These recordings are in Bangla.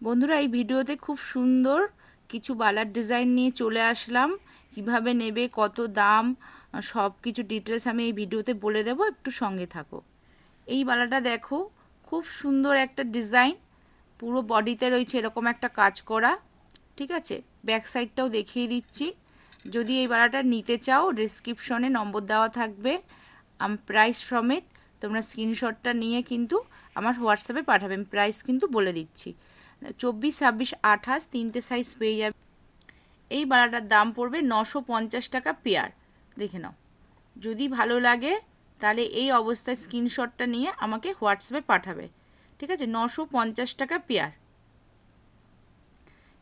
বন্ধুরা এই ভিডিওতে খুব সুন্দর কিছু বালার ডিজাইন নিয়ে চলে আসলাম। কিভাবে নেবে, কত দাম, সব কিছু ডিটেলস আমি এই ভিডিওতে বলে দেব, একটু সঙ্গে থাকো। এই বালাটা দেখো, খুব সুন্দর একটা ডিজাইন, পুরো বডিতে রয়েছে এরকম একটা কাজ করা। ঠিক আছে, ব্যাক সাইডটাও দেখিয়ে দিচ্ছি। যদি এই বালাটা নিতে চাও ডেসক্রিপশনে নম্বর দেওয়া থাকবে, প্রাইস সমেত তোমরা স্ক্রিনশটটা নিয়ে কিন্তু আমার হোয়াটসঅ্যাপে পাঠাবেন। প্রাইস কিন্তু বলে দিচ্ছি, 24, 26, 28 তিনটে সাইজ পেয়ে যাবে। এই বালাটার দাম পড়বে 950 টাকা পেয়ার। দেখে নাও, যদি ভালো লাগে তাহলে এই অবস্থায় স্ক্রিনশটটা নিয়ে আমাকে হোয়াটসঅ্যাপে পাঠাবে। ঠিক আছে, 950 টাকা পেয়ার।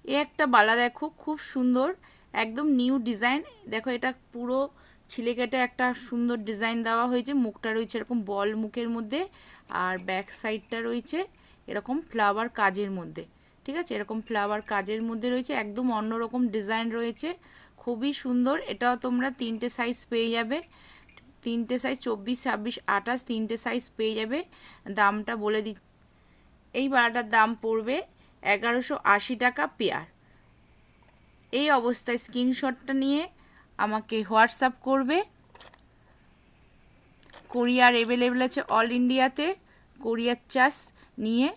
এ একটা বালা দেখো, খুব সুন্দর, একদম নিউ ডিজাইন। দেখো এটা পুরো ছিলে কেটে একটা সুন্দর ডিজাইন দেওয়া হয়েছে। মুখটা রয়েছে এরকম বল মুখের মধ্যে, আর ব্যাক সাইডটা রয়েছে এরকম ফ্লাওয়ার কাজের মধ্যে। ঠিক আছে, এরকম ফ্লাওয়ার কাজের মধ্যে রয়েছে, একদম অন্যরকম ডিজাইন রয়েছে, খুবই সুন্দর। এটাও তোমরা তিনটে সাইজ পেয়ে যাবে, তিনটে সাইজ 24, 26, 28 তিনটে সাইজ পেয়ে যাবে। দামটা বলে দি, এই বালাটার দাম পড়বে 1180 টাকা পেয়ার। এই অবস্থায় স্ক্রিনশটটা নিয়ে আমাকে হোয়াটসঅ্যাপ করবে। কোরিয়ার অ্যাভেলেবেল আছে অল ইন্ডিয়াতে। কোরিয়ার চার্জ নিয়ে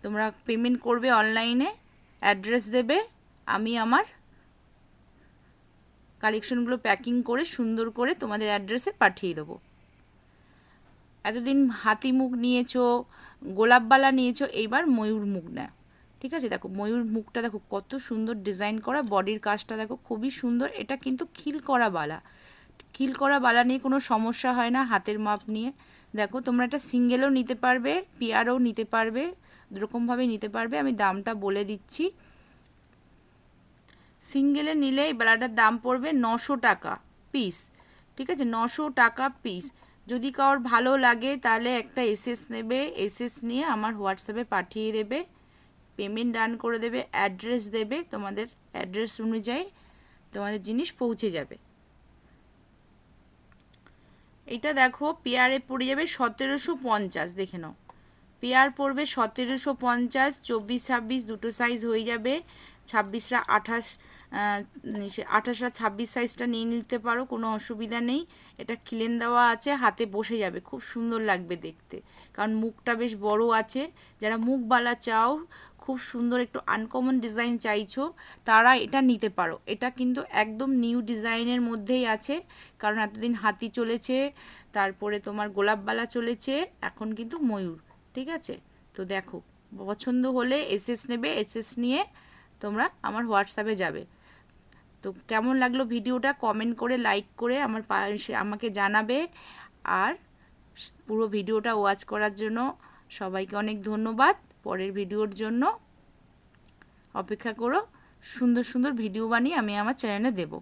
তোমরা পেমেন্ট করবে অনলাইনে, অ্যাড্রেস দেবে, আমি আমার কালেকশনগুলো প্যাকিং করে সুন্দর করে তোমাদের অ্যাড্রেসে পাঠিয়ে দেবো। এতদিন হাতি মুখ নিয়েছো, গোলাপবালা নিয়েছো, এইবার ময়ূর মুখ নেয়। ঠিক আছে, দেখো ময়ূর মুখটা দেখো কত সুন্দর ডিজাইন করা, বডির কাজটা দেখো খুবই সুন্দর। এটা কিন্তু খিল করা বালা, খিল করা বালা নিয়ে কোনো সমস্যা হয় না হাতের মাপ নিয়ে। দেখো তোমরা এটা সিঙ্গেলও নিতে পারবে, পেয়ারও নিতে পারবে, দুরকমভাবে নিতে পারবে। আমি দামটা বলে দিচ্ছি। সিঙ্গেলে নিলে এই বালাটার দাম পড়বে 900 টাকা পিস। ঠিক আছে, 900 টাকা পিস। যদি কারোর ভালো লাগে তাহলে একটা এসএস নেবে, এসএস নিয়ে আমার হোয়াটসঅ্যাপে পাঠিয়ে দেবে, পেমেন্ট ডান করে দেবে, অ্যাড্রেস দেবে, তোমাদের অ্যাড্রেস অনুযায়ী তোমাদের জিনিস পৌঁছে যাবে। এটা দেখো পেয়ারে পড়ে যাবে 1750। দেখে নাও, পেয়ার পড়বে 1750, 24, 26 দুটো সাইজ হয়ে যাবে। 26রা 28, 28রা 26 সাইজটা নিয়ে নিতে পারো, কোনো অসুবিধা নেই। এটা খিলেন দেওয়া আছে, হাতে বসে যাবে, খুব সুন্দর লাগবে দেখতে, কারণ মুখটা বেশ বড় আছে। যারা মুখবালা চাও, খুব সুন্দর একটু আনকমন ডিজাইন চাইছো, তারা এটা নিতে পারো। এটা কিন্তু একদম নিউ ডিজাইনের মধ্যেই আছে, কারণ এতদিন হাতি চলেছে, তারপরে তোমার গোলাপবালা চলেছে, এখন কিন্তু ময়ূর। ঠিক আছে, তো দেখো পছন্দ হলে এসএস নেবে, এসএস নিয়ে তোমরা আমার হোয়াটসঅ্যাপে যাবে। তো কেমন লাগলো ভিডিওটা কমেন্ট করে, লাইক করে আমাকে জানাবে। আর পুরো ভিডিওটা ওয়াচ করার জন্য সবাইকে অনেক ধন্যবাদ। পরের ভিডিওর জন্য অপেক্ষা করো, সুন্দর সুন্দর ভিডিও বানিয়ে আমি আমার চ্যানেলে দেবো।